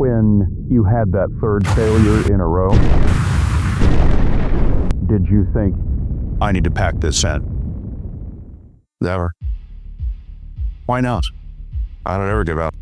When you had that third failure in a row, did you think, I need to pack this in? Never. Why not? I don't ever give up.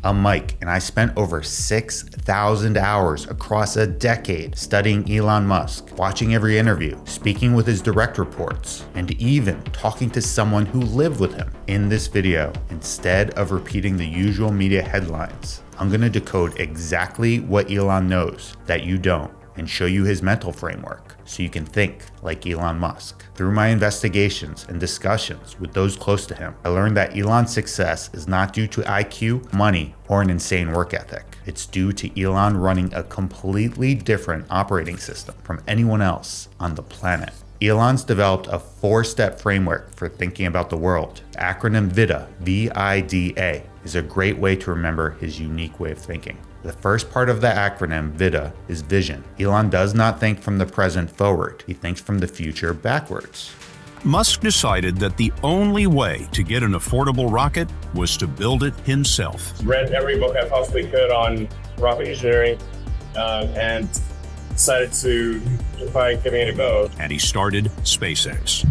I'm Mike, and I spent over 6,000 hours across a decade studying Elon Musk, watching every interview, speaking with his direct reports, and even talking to someone who lived with him. In this video, instead of repeating the usual media headlines, I'm gonna decode exactly what Elon knows that you don't, and show you his mental framework so you can think like Elon Musk. Through my investigations and discussions with those close to him, I learned that Elon's success is not due to IQ, money, or an insane work ethic. It's due to Elon running a completely different operating system from anyone else on the planet. Elon's developed a 4-step framework for thinking about the world. The acronym VIDA, V-I-D-A, is a great way to remember his unique way of thinking. The first part of the acronym, VIDA, is vision. Elon does not think from the present forward. He thinks from the future backwards. Musk decided that the only way to get an affordable rocket was to build it himself. Read every book I possibly could on rocket engineering and decided to try giving it a go. And he started SpaceX.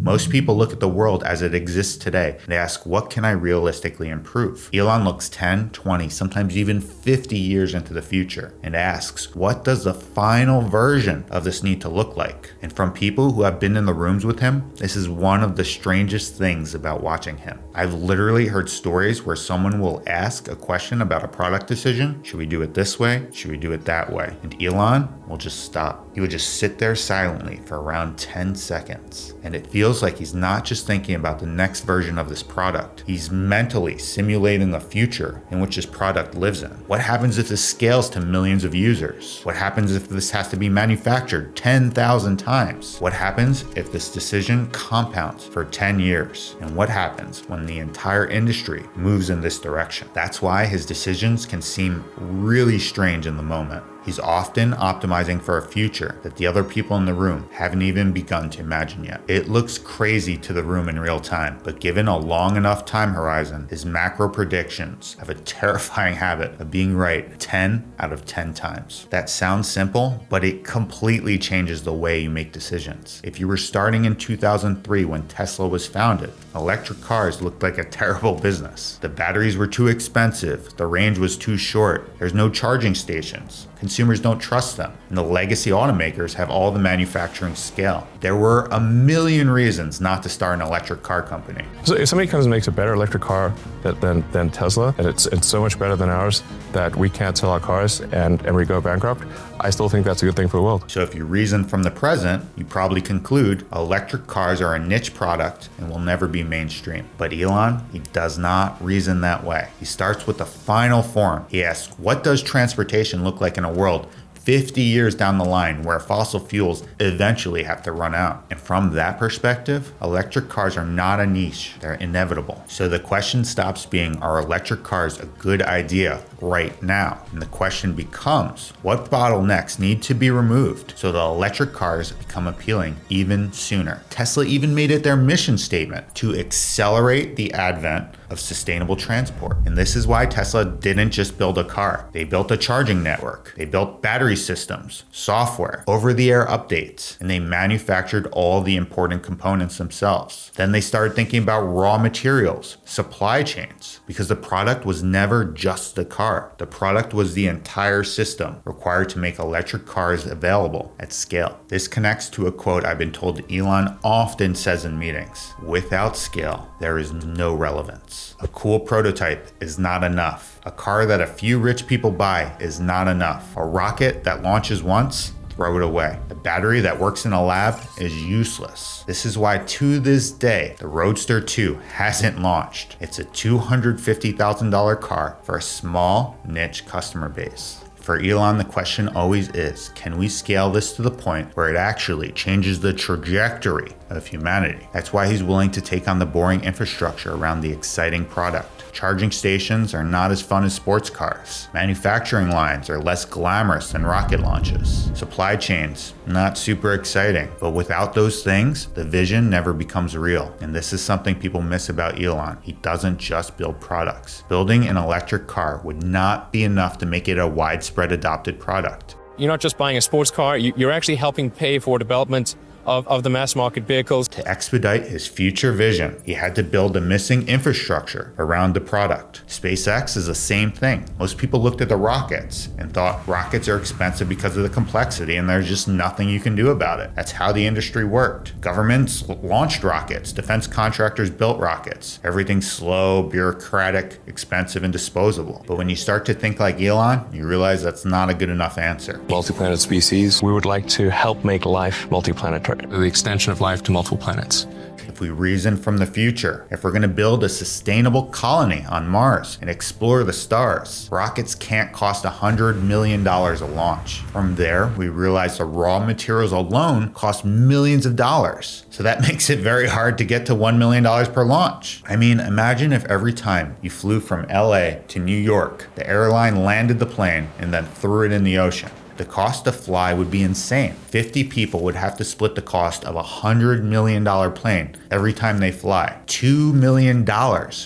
Most people look at the world as it exists today and ask, what can I realistically improve? Elon looks 10, 20, sometimes even 50 years into the future and asks, what does the final version of this need to look like? And from people who have been in the rooms with him, this is one of the strangest things about watching him. I've literally heard stories where someone will ask a question about a product decision. Should we do it this way? Should we do it that way? And Elon will just stop. He would just sit there silently for around 10 seconds. And it feels like he's not just thinking about the next version of this product. He's mentally simulating a future in which this product lives in. What happens if this scales to millions of users? What happens if this has to be manufactured 10,000 times? What happens if this decision compounds for 10 years? And what happens when the entire industry moves in this direction? That's why his decisions can seem really strange in the moment. He's often optimizing for a future that the other people in the room haven't even begun to imagine yet. It looks crazy to the room in real time, but given a long enough time horizon, his macro predictions have a terrifying habit of being right 10 out of 10 times. That sounds simple, but it completely changes the way you make decisions. If you were starting in 2003 when Tesla was founded, electric cars looked like a terrible business. The batteries were too expensive, the range was too short, there's no charging stations. Consumers don't trust them, and the legacy automakers have all the manufacturing scale. There were a million reasons not to start an electric car company. So if somebody comes and makes a better electric car than Tesla, and it's so much better than ours that we can't sell our cars and we go bankrupt, I still think that's a good thing for the world. So if you reason from the present, you probably conclude electric cars are a niche product and will never be mainstream. But Elon, he does not reason that way. He starts with the final form. He asks, what does transportation look like in a world 50 years down the line where fossil fuels eventually have to run out? And from that perspective, electric cars are not a niche, they're inevitable. So the question stops being, are electric cars a good idea right now? And the question becomes, what bottlenecks need to be removed so the electric cars become appealing even sooner? Tesla even made it their mission statement to accelerate the advent of sustainable transport. And this is why Tesla didn't just build a car. They built a charging network. They built battery systems, software, over-the-air updates, and they manufactured all the important components themselves. Then they started thinking about raw materials, supply chains, because the product was never just the car. The product was the entire system required to make electric cars available at scale. This connects to a quote I've been told Elon often says in meetings: without scale, there is no relevance. A cool prototype is not enough. A car that a few rich people buy is not enough. A rocket that launches once, throw it away. A battery that works in a lab is useless. This is why to this day, the Roadster 2 hasn't launched. It's a $250,000 car for a small niche customer base. For Elon, the question always is, can we scale this to the point where it actually changes the trajectory of humanity? That's why he's willing to take on the boring infrastructure around the exciting product. Charging stations are not as fun as sports cars. Manufacturing lines are less glamorous than rocket launches. Supply chains, not super exciting. But without those things, the vision never becomes real. And this is something people miss about Elon. He doesn't just build products. Building an electric car would not be enough to make it a widespread adopted product. You're not just buying a sports car, you're actually helping pay for development of the mass market vehicles. To expedite his future vision, he had to build the missing infrastructure around the product. SpaceX is the same thing. Most people looked at the rockets and thought rockets are expensive because of the complexity and there's just nothing you can do about it. That's how the industry worked. Governments launched rockets. Defense contractors built rockets. Everything's slow, bureaucratic, expensive, and disposable. But when you start to think like Elon, you realize that's not a good enough answer. Multi-planet species, we would like to help make life multi-planetary. The extension of life to multiple planets. If we reason from the future, if we're going to build a sustainable colony on Mars and explore the stars, rockets can't cost $100 million a launch. From there, we realize the raw materials alone cost millions of dollars. So that makes it very hard to get to $1 million per launch. I mean, imagine if every time you flew from LA to New York, the airline landed the plane and then threw it in the ocean. The cost to fly would be insane. 50 people would have to split the cost of a $100 million plane every time they fly. $2 million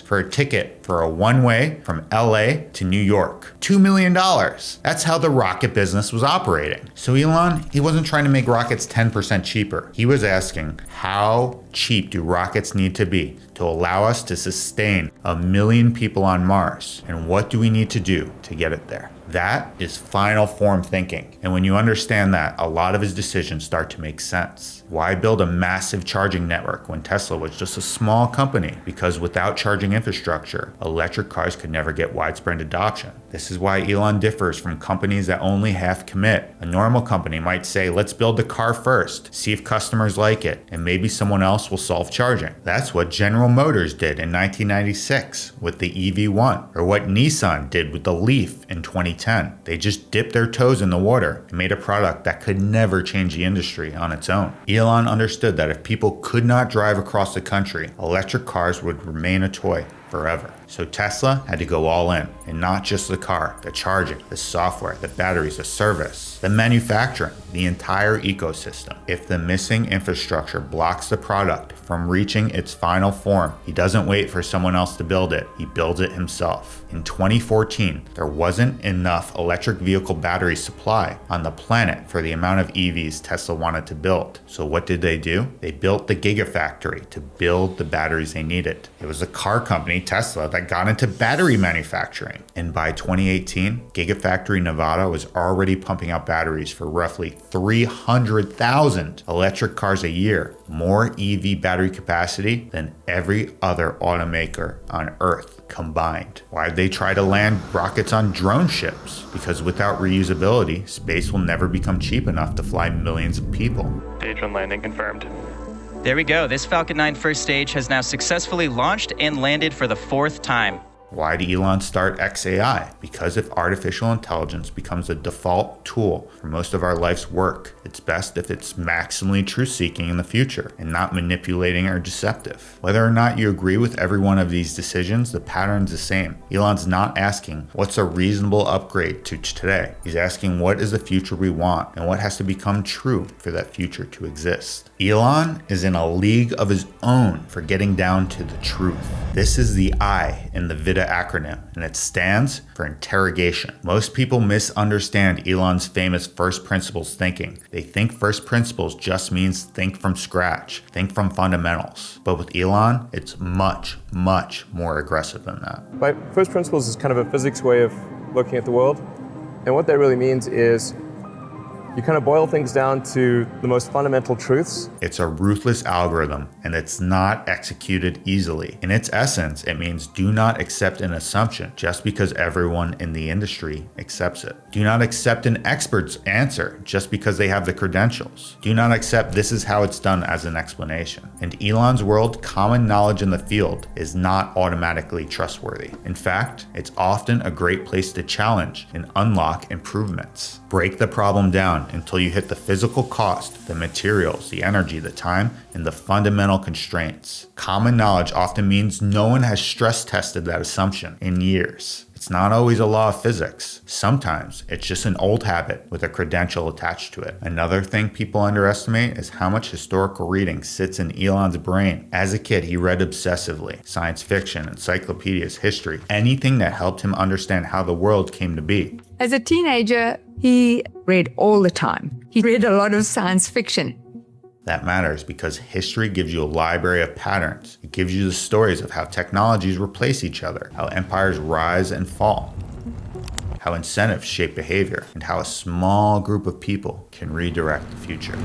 for a ticket for a one-way from LA to New York. $2 million. That's how the rocket business was operating. So Elon, he wasn't trying to make rockets 10% cheaper. He was asking, how cheap do rockets need to be to allow us to sustain 1 million people on Mars? And what do we need to do to get it there? That is final form thinking. And when you understand that, a lot of his decisions start to make sense. Why build a massive charging network when Tesla was just a small company? Because without charging infrastructure, electric cars could never get widespread adoption. This is why Elon differs from companies that only half commit. A normal company might say, let's build the car first, see if customers like it, and maybe someone else will solve charging. That's what General Motors did in 1996 with the EV1, or what Nissan did with the Leaf in 2010. They just dipped their toes in the water and made a product that could never change the industry on its own. Elon understood that if people could not drive across the country, electric cars would remain a toy forever. So Tesla had to go all in, and not just the car, the charging, the software, the batteries, the service, the manufacturing, the entire ecosystem. If the missing infrastructure blocks the product from reaching its final form, he doesn't wait for someone else to build it, he builds it himself. In 2014, there wasn't enough electric vehicle battery supply on the planet for the amount of EVs Tesla wanted to build. So what did they do? They built the Gigafactory to build the batteries they needed. It was a car company, Tesla, that got into battery manufacturing. And by 2018, Gigafactory Nevada was already pumping out batteries for roughly 300,000 electric cars a year, more EV battery capacity than every other automaker on Earth combined. Why did they try to land rockets on drone ships? Because without reusability, space will never become cheap enough to fly millions of people. Stage 1 landing confirmed. There we go. This Falcon 9 first stage has now successfully launched and landed for the 4th time. Why did Elon start XAI? Because if artificial intelligence becomes a default tool for most of our life's work, it's best if it's maximally truth-seeking in the future and not manipulating or deceptive. Whether or not you agree with every one of these decisions, the pattern's the same. Elon's not asking, what's a reasonable upgrade to today? He's asking, what is the future we want and what has to become true for that future to exist? Elon is in a league of his own for getting down to the truth. This is the I in the VIDA acronym, and it stands for interrogation. Most people misunderstand Elon's famous first principles thinking. They think first principles just means think from scratch, think from fundamentals. But with Elon, it's much, much more aggressive than that. By first principles is kind of a physics way of looking at the world. And what that really means is you kind of boil things down to the most fundamental truths. It's a ruthless algorithm, and it's not executed easily. In its essence, it means do not accept an assumption just because everyone in the industry accepts it. Do not accept an expert's answer just because they have the credentials. Do not accept this is how it's done as an explanation. In Elon's world, common knowledge in the field is not automatically trustworthy. In fact, it's often a great place to challenge and unlock improvements. Break the problem down fun until you hit the physical cost, the materials, the energy, the time, and the fundamental constraints. Common knowledge often means no one has stress tested that assumption in years. It's not always a law of physics. Sometimes it's just an old habit with a credential attached to it. Another thing people underestimate is how much historical reading sits in Elon's brain. As a kid, he read obsessively. Science fiction, encyclopedias, history, anything that helped him understand how the world came to be. As a teenager, he read all the time. He read a lot of science fiction. That matters because history gives you a library of patterns. It gives you the stories of how technologies replace each other, how empires rise and fall, how incentives shape behavior, and how a small group of people can redirect the future.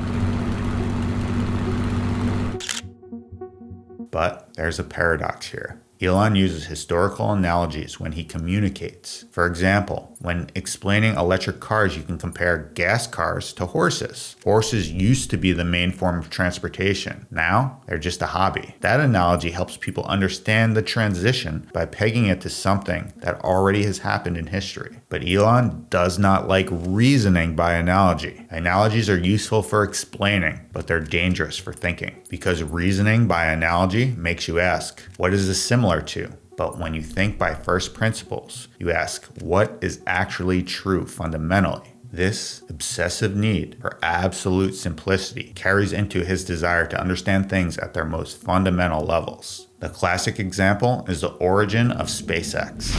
But there's a paradox here. Elon uses historical analogies when he communicates. For example, when explaining electric cars, you can compare gas cars to horses. Horses used to be the main form of transportation. Now, they're just a hobby. That analogy helps people understand the transition by pegging it to something that already has happened in history. But Elon does not like reasoning by analogy. Analogies are useful for explaining, but they're dangerous for thinking. Because reasoning by analogy makes you ask, what is this similar to? But when you think by first principles, you ask, what is actually true fundamentally? This obsessive need for absolute simplicity carries into his desire to understand things at their most fundamental levels. The classic example is the origin of SpaceX.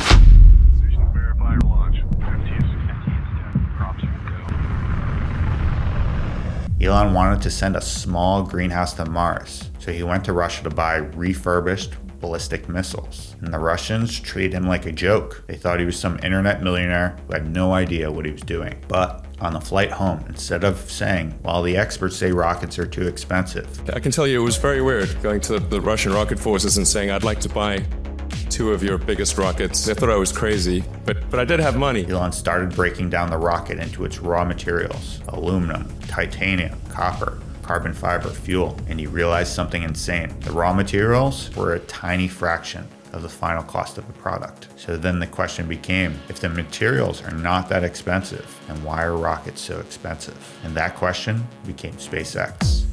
Elon wanted to send a small greenhouse to Mars, so he went to Russia to buy refurbished ballistic missiles. And the Russians treated him like a joke. They thought he was some internet millionaire who had no idea what he was doing. But on the flight home, instead of saying, well, the experts say rockets are too expensive. I can tell you it was very weird going to the Russian rocket forces and saying, I'd like to buy 2 of your biggest rockets. They thought I was crazy, but I did have money. Elon started breaking down the rocket into its raw materials: aluminum, titanium, copper, carbon fiber, fuel, and he realized something insane. The raw materials were a tiny fraction of the final cost of the product. So then the question became, if the materials are not that expensive, then why are rockets so expensive? And that question became SpaceX.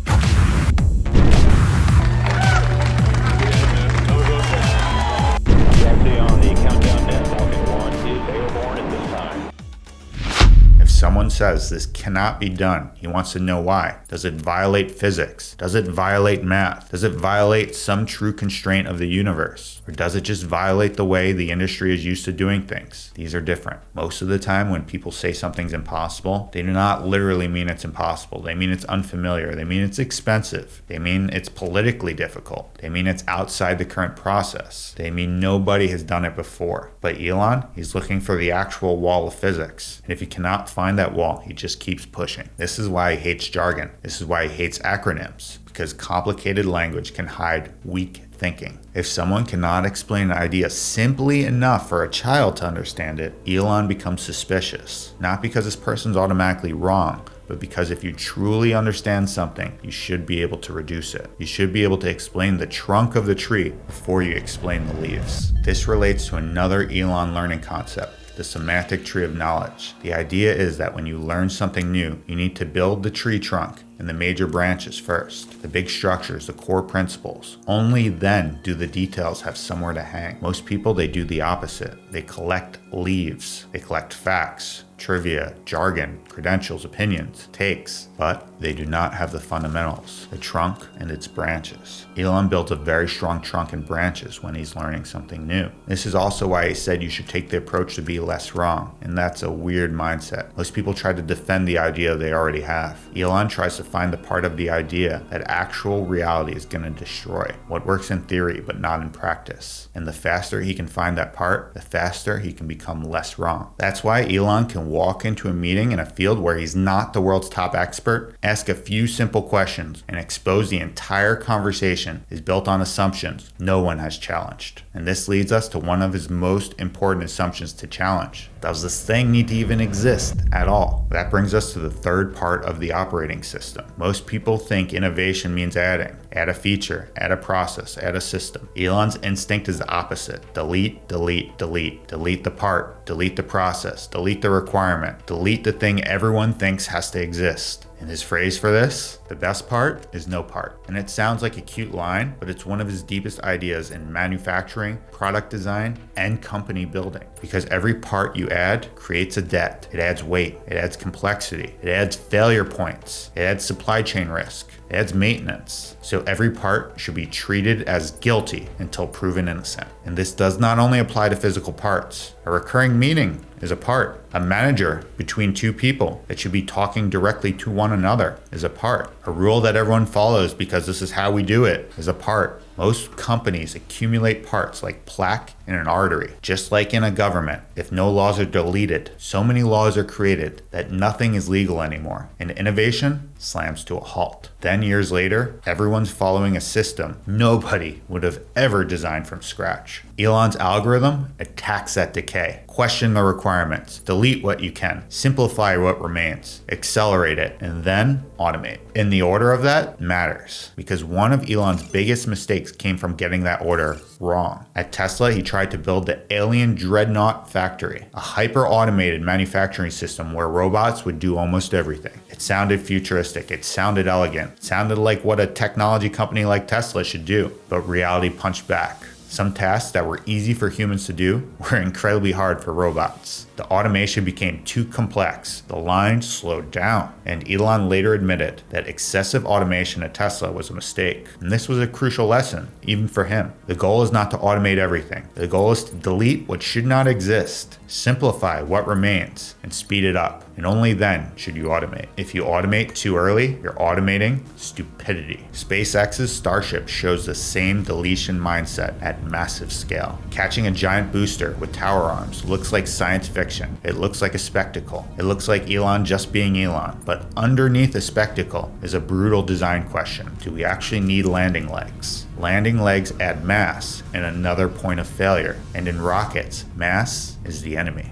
Someone says this cannot be done. He wants to know why. Does it violate physics? Does it violate math? Does it violate some true constraint of the universe? Or does it just violate the way the industry is used to doing things? These are different. Most of the time when people say something's impossible, they do not literally mean it's impossible. They mean it's unfamiliar. They mean it's expensive. They mean it's politically difficult. They mean it's outside the current process. They mean nobody has done it before. But Elon, he's looking for the actual wall of physics. And if he cannot find that wall, he just keeps pushing. This is why he hates jargon. This is why he hates acronyms, because complicated language can hide weak thinking. If someone cannot explain an idea simply enough for a child to understand it, Elon becomes suspicious. Not because this person's automatically wrong, but because if you truly understand something, you should be able to reduce it. You should be able to explain the trunk of the tree before you explain the leaves. This relates to another Elon learning concept: the semantic tree of knowledge. The idea is that when you learn something new, you need to build the tree trunk and the major branches first, the big structures, the core principles. Only then do the details have somewhere to hang. Most people, they do the opposite. They collect leaves. They collect facts, trivia, jargon, credentials, opinions, takes, but they do not have the fundamentals, the trunk and its branches. Elon built a very strong trunk and branches when he's learning something new. This is also why he said you should take the approach to be less wrong, and that's a weird mindset. Most people try to defend the idea they already have. Elon tries to find the part of the idea that actual reality is going to destroy, what works in theory but not in practice. And the faster he can find that part, the faster he can become less wrong. That's why Elon can walk into a meeting in a field where he's not the world's top expert, ask a few simple questions, and expose the entire conversation is built on assumptions no one has challenged. And this leads us to one of his most important assumptions to challenge. Does this thing need to even exist at all? That brings us to the third part of the operating system. system. Most people think innovation means add a feature, add a process, add a system. Elon's instinct is the opposite. Delete, delete, delete. Delete the part, delete the process, delete the requirement, delete the thing everyone thinks has to exist. And his phrase for this, the best part is no part. And it sounds like a cute line, but it's one of his deepest ideas in manufacturing, product design, and company building. Because every part you add creates a debt. It adds weight, it adds complexity, it adds failure points, it adds supply chain risk, it adds maintenance. So every part should be treated as guilty until proven innocent. And this does not only apply to physical parts. A recurring meeting is a part. A manager between two people that should be talking directly to one another is a part. A rule that everyone follows because this is how we do it is a part. Most companies accumulate parts like plaque in an artery. Just like in a government, if no laws are deleted, so many laws are created that nothing is legal anymore, and innovation slams to a halt. Then years later, everyone's following a system nobody would have ever designed from scratch. Elon's algorithm attacks that decay. Question the requirements, delete what you can, simplify what remains, accelerate it, and then automate. And the order of that matters, because one of Elon's biggest mistakes came from getting that order wrong. At Tesla, he tried to build the alien dreadnought factory, a hyper-automated manufacturing system where robots would do almost everything. It sounded futuristic, it sounded elegant, it sounded like what a technology company like Tesla should do, but reality punched back. Some tasks that were easy for humans to do were incredibly hard for robots. The automation became too complex, the line slowed down, and Elon later admitted that excessive automation at Tesla was a mistake. And this was a crucial lesson, even for him. The goal is not to automate everything. The goal is to delete what should not exist, simplify what remains, and speed it up. And only then should you automate. If you automate too early, you're automating stupidity. SpaceX's Starship shows the same deletion mindset at massive scale. Catching a giant booster with tower arms looks like science fiction. It looks like a spectacle. It looks like Elon just being Elon. But underneath the spectacle is a brutal design question. Do we actually need landing legs? Landing legs add mass and another point of failure. And in rockets, mass is the enemy.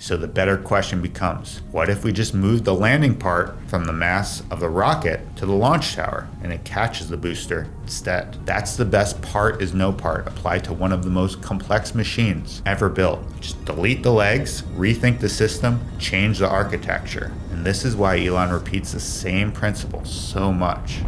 So the better question becomes, what if we just move the landing part from the mass of the rocket to the launch tower and it catches the booster instead? That's the best part is no part applied to one of the most complex machines ever built. Just delete the legs, rethink the system, change the architecture. And this is why Elon repeats the same principle so much.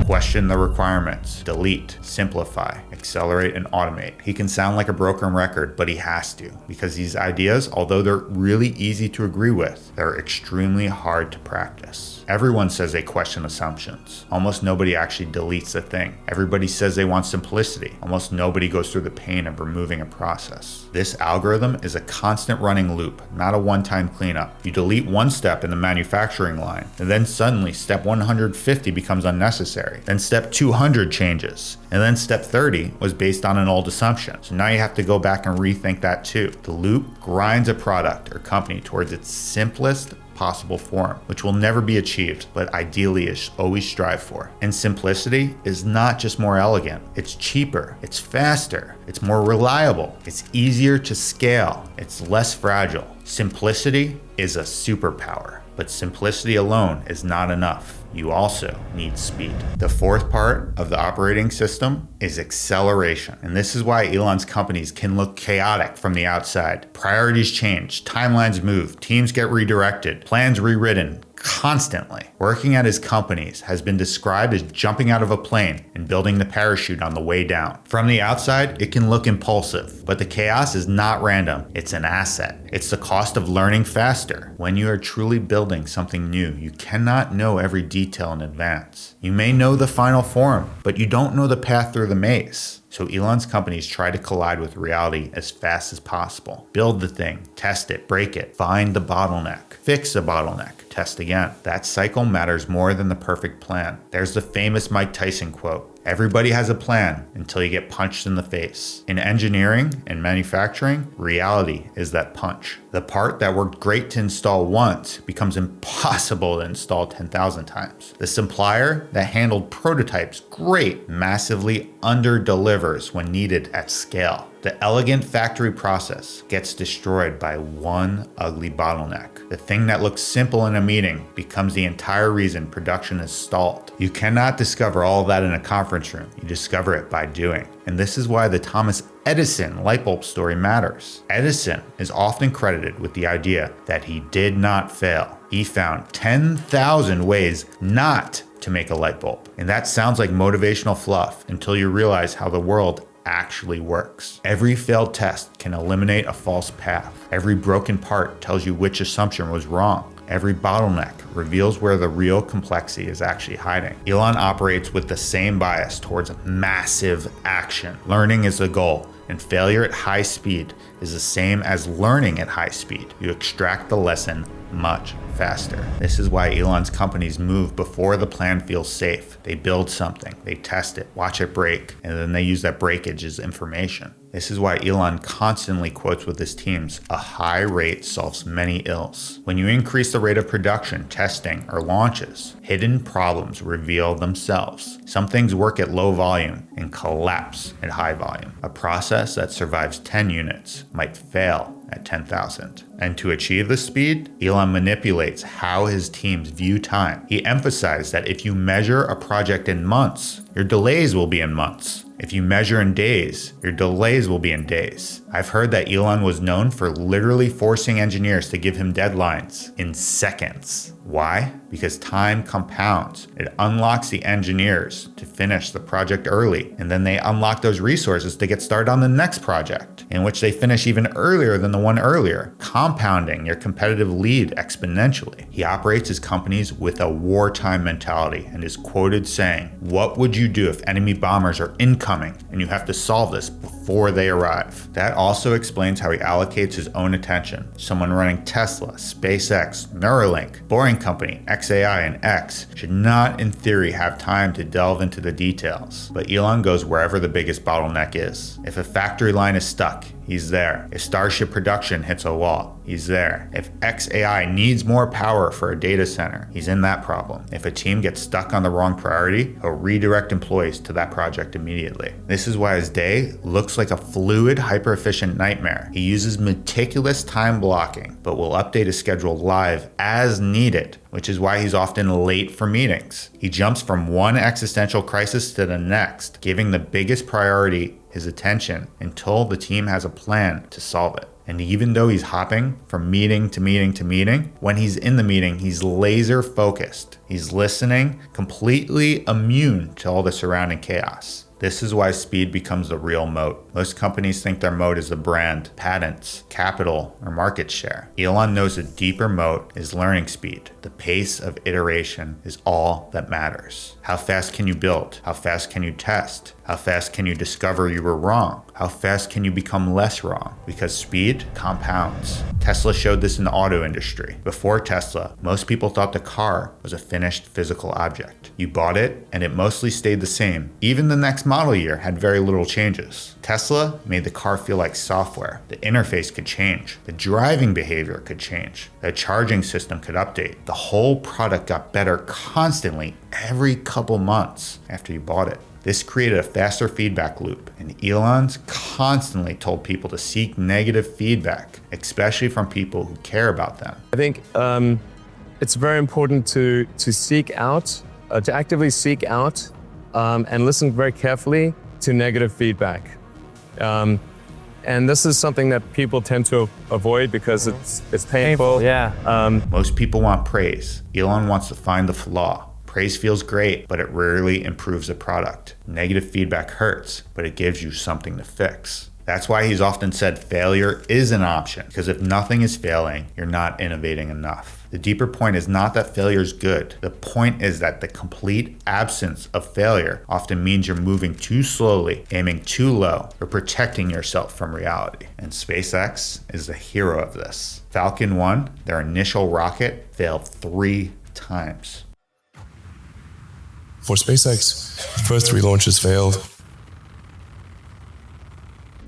Question the requirements, delete, simplify, accelerate, and automate. He can sound like a broken record, but he has to, because these ideas, although they're really easy to agree with, they're extremely hard to practice. Everyone says they question assumptions. Almost nobody actually deletes a thing. Everybody says they want simplicity. Almost nobody goes through the pain of removing a process. This algorithm is a constant running loop, not a one-time cleanup. You delete one step in the manufacturing line, and then suddenly step 150 becomes unnecessary. Then step 200 changes, and then step 30 was based on an old assumption. So now you have to go back and rethink that too. The loop grinds a product or company towards its simplest possible form, which will never be achieved, but ideally is always strive for. And simplicity is not just more elegant, it's cheaper, it's faster, it's more reliable, it's easier to scale, it's less fragile. Simplicity is a superpower, but simplicity alone is not enough. You also need speed. The fourth part of the operating system is acceleration. And this is why Elon's companies can look chaotic from the outside. Priorities change, timelines move, teams get redirected, plans rewritten constantly. Working at his companies has been described as jumping out of a plane and building the parachute on the way down. From the outside, it can look impulsive, but the chaos is not random. It's an asset. It's the cost of learning faster. When you are truly building something new, you cannot know every detail in advance. You may know the final form, but you don't know the path through the maze. So Elon's companies try to collide with reality as fast as possible. Build the thing, test it, break it, find the bottleneck, fix the bottleneck, test again. That cycle matters more than the perfect plan. There's the famous Mike Tyson quote, "Everybody has a plan until you get punched in the face." In engineering and manufacturing, reality is that punch. The part that worked great to install once becomes impossible to install 10,000 times. The supplier that handled prototypes great massively under-delivers when needed at scale. The elegant factory process gets destroyed by one ugly bottleneck. The thing that looks simple in a meeting becomes the entire reason production is stalled. You cannot discover all of that in a conference room. You discover it by doing. And this is why the Thomas Edison light bulb story matters. Edison is often credited with the idea that he did not fail. He found 10,000 ways not to make a light bulb. And that sounds like motivational fluff until you realize how the world actually works. Every failed test can eliminate a false path. Every broken part tells you which assumption was wrong. Every bottleneck reveals where the real complexity is actually hiding. Elon operates with the same bias towards massive action. Learning is the goal, and failure at high speed is the same as learning at high speed. You extract the lesson much faster. This is why Elon's companies move before the plan feels safe. They build something, they test it, watch it break, and then they use that breakage as information. This is why Elon constantly quotes with his teams, "A high rate solves many ills." When you increase the rate of production, testing, or launches, hidden problems reveal themselves. Some things work at low volume and collapse at high volume. A process that survives 10 units might fail at 10,000. And to achieve this speed, Elon manipulates how his teams view time. He emphasized that if you measure a project in months, your delays will be in months. If you measure in days, your delays will be in days. I've heard that Elon was known for literally forcing engineers to give him deadlines in seconds. Why? Because time compounds. It unlocks the engineers to finish the project early, and then they unlock those resources to get started on the next project, in which they finish even earlier than the one earlier, compounding your competitive lead exponentially. He operates his companies with a wartime mentality and is quoted saying, "What would you do if enemy bombers are incoming and you have to solve this before they arrive?" That also explains how he allocates his own attention. Someone running Tesla, SpaceX, Neuralink, Boring Company, xAI, and X should not, in theory, have time to delve into the details. But Elon goes wherever the biggest bottleneck is. If a factory line is stuck, he's there. If Starship production hits a wall, he's there. If xAI needs more power for a data center, he's in that problem. If a team gets stuck on the wrong priority, he'll redirect employees to that project immediately. This is why his day looks like a fluid, hyper-efficient nightmare. He uses meticulous time blocking, but will update his schedule live as needed, which is why he's often late for meetings. He jumps from one existential crisis to the next, giving the biggest priority his attention until the team has a plan to solve it. And even though he's hopping from meeting to meeting to meeting, when he's in the meeting, he's laser focused. He's listening, completely immune to all the surrounding chaos. This is why speed becomes the real moat. Most companies think their moat is the brand, patents, capital, or market share. Elon knows the deeper moat is learning speed. The pace of iteration is all that matters. How fast can you build? How fast can you test? How fast can you discover you were wrong? How fast can you become less wrong? Because speed compounds. Tesla showed this in the auto industry. Before Tesla, most people thought the car was a finished physical object. You bought it, and it mostly stayed the same. Even the next model year had very little changes. Tesla made the car feel like software. The interface could change. The driving behavior could change. The charging system could update. The whole product got better constantly every couple months after you bought it. This created a faster feedback loop, and Elon's constantly told people to seek negative feedback, especially from people who care about them. I think it's very important to seek out, to actively seek out and listen very carefully to negative feedback. And this is something that people tend to avoid because it's painful. Yeah. Most people want praise. Elon wants to find the flaw. Praise feels great, but it rarely improves the product. Negative feedback hurts, but it gives you something to fix. That's why he's often said failure is an option, because if nothing is failing, you're not innovating enough. The deeper point is not that failure is good. The point is that the complete absence of failure often means you're moving too slowly, aiming too low, or protecting yourself from reality. And SpaceX is the hero of this. Falcon 1, their initial rocket, failed 3 times. For SpaceX, the first 3 launches failed.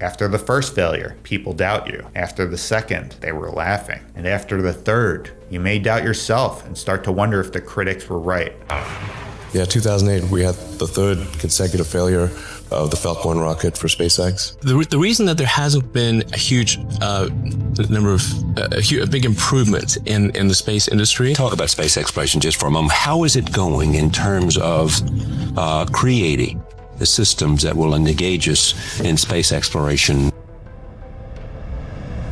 After the first failure, people doubt you. After the second, they were laughing. And after the third, you may doubt yourself and start to wonder if the critics were right. Yeah, 2008, we had the third consecutive failure of the Falcon 1 rocket for SpaceX. The reason that there hasn't been a huge a big improvement in the space industry. Talk about space exploration just for a moment. How is it going in terms of creating the systems that will engage us in space exploration?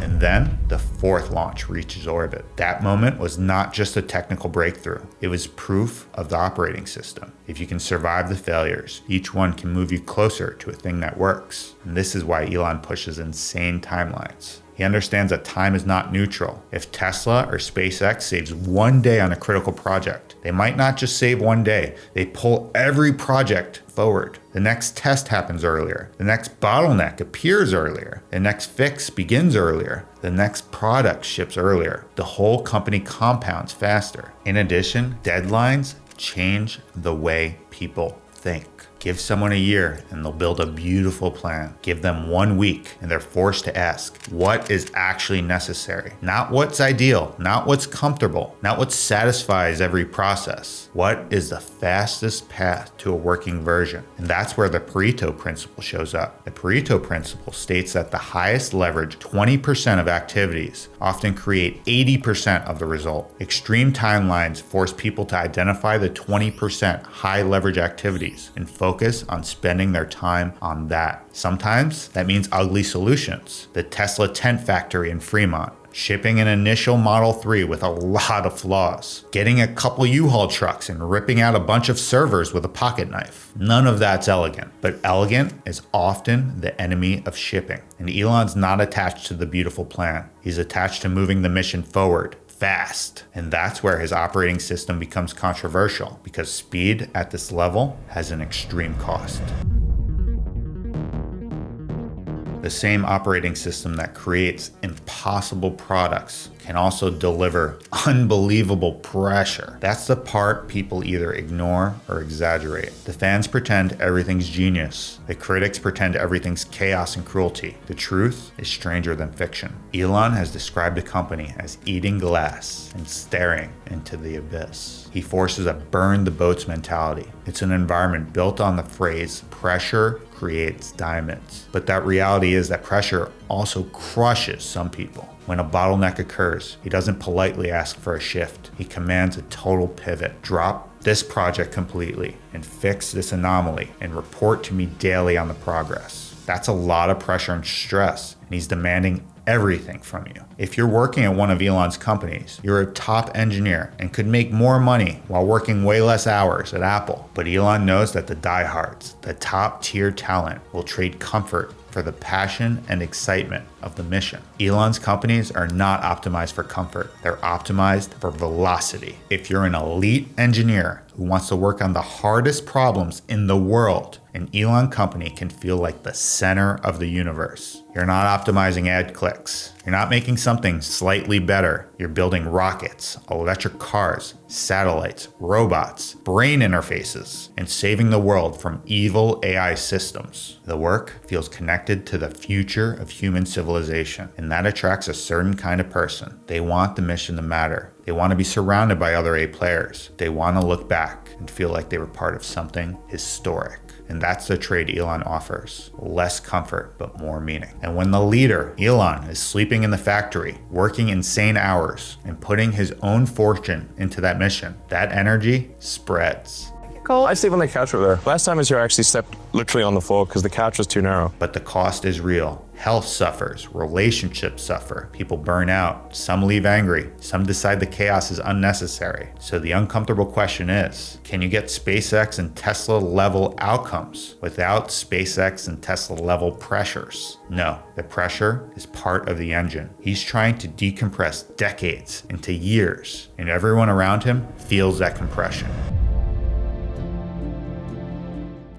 And then the fourth launch reaches orbit. That moment was not just a technical breakthrough. It was proof of the operating system. If you can survive the failures, each one can move you closer to a thing that works. And this is why Elon pushes insane timelines. He understands that time is not neutral. If Tesla or SpaceX saves one day on a critical project, they might not just save one day, they pull every project forward. The next test happens earlier. The next bottleneck appears earlier. The next fix begins earlier. The next product ships earlier. The whole company compounds faster. In addition, deadlines change the way people think. Give someone a year and they'll build a beautiful plan. Give them 1 week and they're forced to ask what is actually necessary. Not what's ideal, not what's comfortable, not what satisfies every process. What is the fastest path to a working version? And that's where the Pareto principle shows up. The Pareto principle states that the highest leverage 20% of activities often create 80% of the result. Extreme timelines force people to identify the 20% high leverage activities and focus on spending their time on that. Sometimes that means ugly solutions. The Tesla tent factory in Fremont, shipping an initial Model 3 with a lot of flaws, getting a couple U-Haul trucks and ripping out a bunch of servers with a pocket knife. None of that's elegant, but elegant is often the enemy of shipping. And Elon's not attached to the beautiful plan. He's attached to moving the mission forward fast. And that's where his operating system becomes controversial, because speed at this level has an extreme cost. The same operating system that creates impossible products can also deliver unbelievable pressure. That's the part people either ignore or exaggerate. The fans pretend everything's genius. The critics pretend everything's chaos and cruelty. The truth is stranger than fiction. Elon has described the company as eating glass and staring into the abyss. He forces a burn the boats mentality. It's an environment built on the phrase pressure creates diamonds. But that reality is that pressure also crushes some people. When a bottleneck occurs, he doesn't politely ask for a shift. He commands a total pivot. Drop this project completely and fix this anomaly and report to me daily on the progress. That's a lot of pressure and stress, and he's demanding everything from you. If you're working at one of Elon's companies, you're a top engineer and could make more money while working way less hours at Apple. But Elon knows that the diehards, the top tier talent, will trade comfort for the passion and excitement of the mission. Elon's companies are not optimized for comfort. They're optimized for velocity. If you're an elite engineer who wants to work on the hardest problems in the world, an Elon company can feel like the center of the universe. You're not optimizing ad clicks. You're not making something slightly better. You're building rockets, electric cars, satellites, robots, brain interfaces, and saving the world from evil AI systems. The work feels connected to the future of human civilization, and that attracts a certain kind of person. They want the mission to matter. They want to be surrounded by other A players. They want to look back and feel like they were part of something historic. And that's the trade Elon offers. Less comfort, but more meaning. And when the leader, Elon, is sleeping in the factory, working insane hours, and putting his own fortune into that mission, that energy spreads. Cole, I sleep on the couch over there. Last time I was here, I actually slept literally on the floor because the couch was too narrow. But the cost is real. Health suffers, relationships suffer, people burn out, some leave angry, some decide the chaos is unnecessary. So the uncomfortable question is, can you get SpaceX and Tesla level outcomes without SpaceX and Tesla level pressures? No, the pressure is part of the engine. He's trying to decompress decades into years, and everyone around him feels that compression.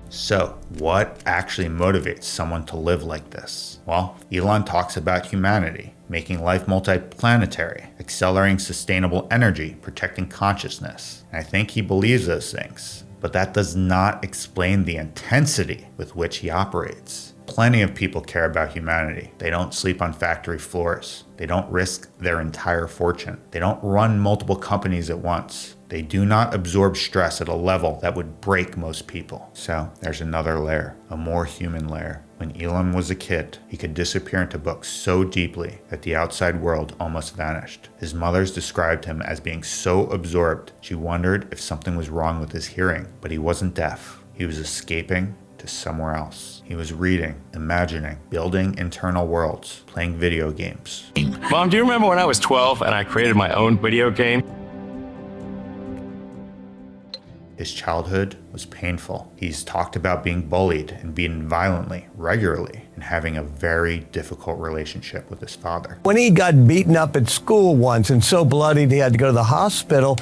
So, what actually motivates someone to live like this? Well, Elon talks about humanity, making life multiplanetary, accelerating sustainable energy, protecting consciousness. And I think he believes those things, but that does not explain the intensity with which he operates. Plenty of people care about humanity. They don't sleep on factory floors. They don't risk their entire fortune. They don't run multiple companies at once. They do not absorb stress at a level that would break most people. So there's another layer, a more human layer. When Elon was a kid, he could disappear into books so deeply that the outside world almost vanished. His mothers described him as being so absorbed, she wondered if something was wrong with his hearing. But he wasn't deaf. He was escaping to somewhere else. He was reading, imagining, building internal worlds, playing video games. Mom, do you remember when I was 12 and I created my own video game? His childhood was painful. He's talked about being bullied and beaten violently, regularly, and having a very difficult relationship with his father. When he got beaten up at school once and so bloodied he had to go to the hospital,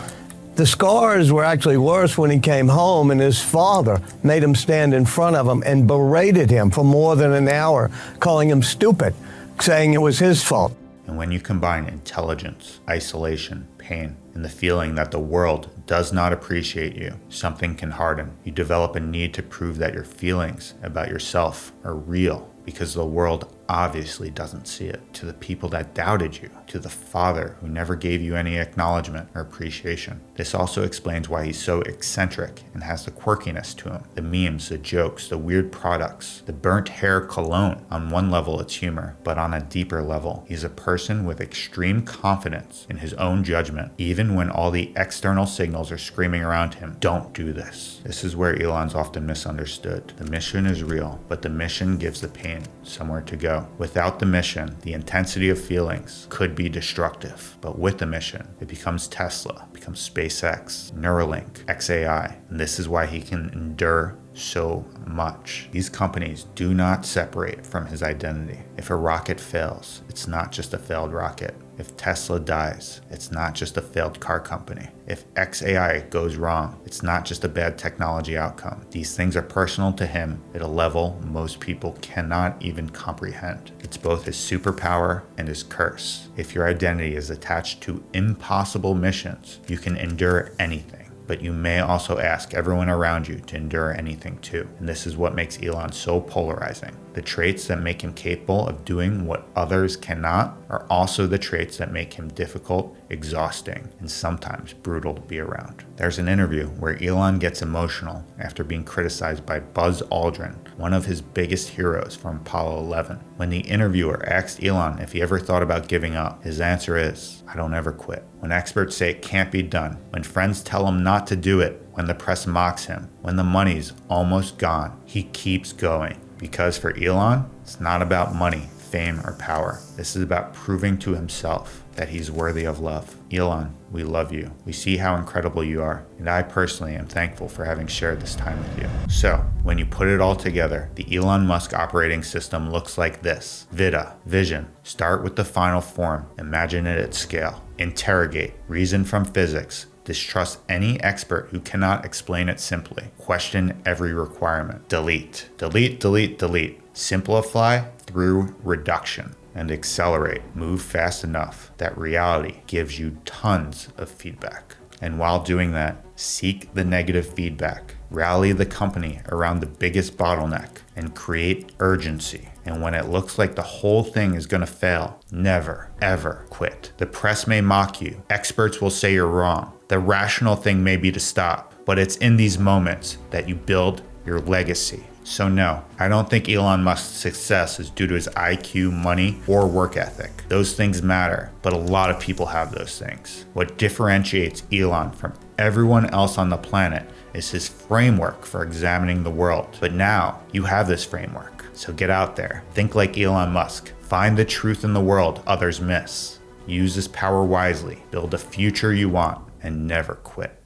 the scars were actually worse when he came home, and his father made him stand in front of him and berated him for more than an hour, calling him stupid, saying it was his fault. And when you combine intelligence, isolation, pain, and the feeling that the world does not appreciate you, something can harden. You develop a need to prove that your feelings about yourself are real, because the world obviously doesn't see it. To the people that doubted you, to the father who never gave you any acknowledgement or appreciation. This also explains why he's so eccentric and has the quirkiness to him. The memes, the jokes, the weird products, the burnt hair cologne. On one level it's humor, but on a deeper level, he's a person with extreme confidence in his own judgment, even when all the external signals are screaming around him, don't do this. This is where Elon's often misunderstood. The mission is real, but the mission gives the pain somewhere to go. Without the mission, the intensity of feelings could be destructive. But with the mission, it becomes Tesla, becomes SpaceX, Neuralink, XAI. And this is why he can endure so much. These companies do not separate from his identity. If a rocket fails, it's not just a failed rocket. If Tesla dies, it's not just a failed car company. If XAI goes wrong, it's not just a bad technology outcome. These things are personal to him at a level most people cannot even comprehend. It's both his superpower and his curse. If your identity is attached to impossible missions, you can endure anything. But you may also ask everyone around you to endure anything too. And this is what makes Elon so polarizing. The traits that make him capable of doing what others cannot are also the traits that make him difficult, exhausting, and sometimes brutal to be around. There's an interview where Elon gets emotional after being criticized by Buzz Aldrin, one of his biggest heroes from Apollo 11. When the interviewer asked Elon if he ever thought about giving up, his answer is, I don't ever quit. When experts say it can't be done, when friends tell him not to do it, when the press mocks him, when the money's almost gone, he keeps going. Because for Elon, it's not about money, fame, or power. This is about proving to himself that he's worthy of love. Elon, we love you. We see how incredible you are, and I personally am thankful for having shared this time with you. So, when you put it all together, the Elon Musk operating system looks like this. Vida, vision. Start with the final form. Imagine it at scale. Interrogate, reason from physics. Distrust any expert who cannot explain it simply. Question every requirement. Delete. Delete, delete, delete. Simplify through reduction. And accelerate. Move fast enough that reality gives you tons of feedback. And while doing that, seek the negative feedback. Rally the company around the biggest bottleneck and create urgency. And when it looks like the whole thing is going to fail, never, ever quit. The press may mock you. Experts will say you're wrong. The rational thing may be to stop, but it's in these moments that you build your legacy. So no, I don't think Elon Musk's success is due to his IQ, money, or work ethic. Those things matter, but a lot of people have those things. What differentiates Elon from everyone else on the planet is his framework for examining the world. But now you have this framework. So get out there, think like Elon Musk, find the truth in the world others miss. Use this power wisely, build a future you want, and never quit.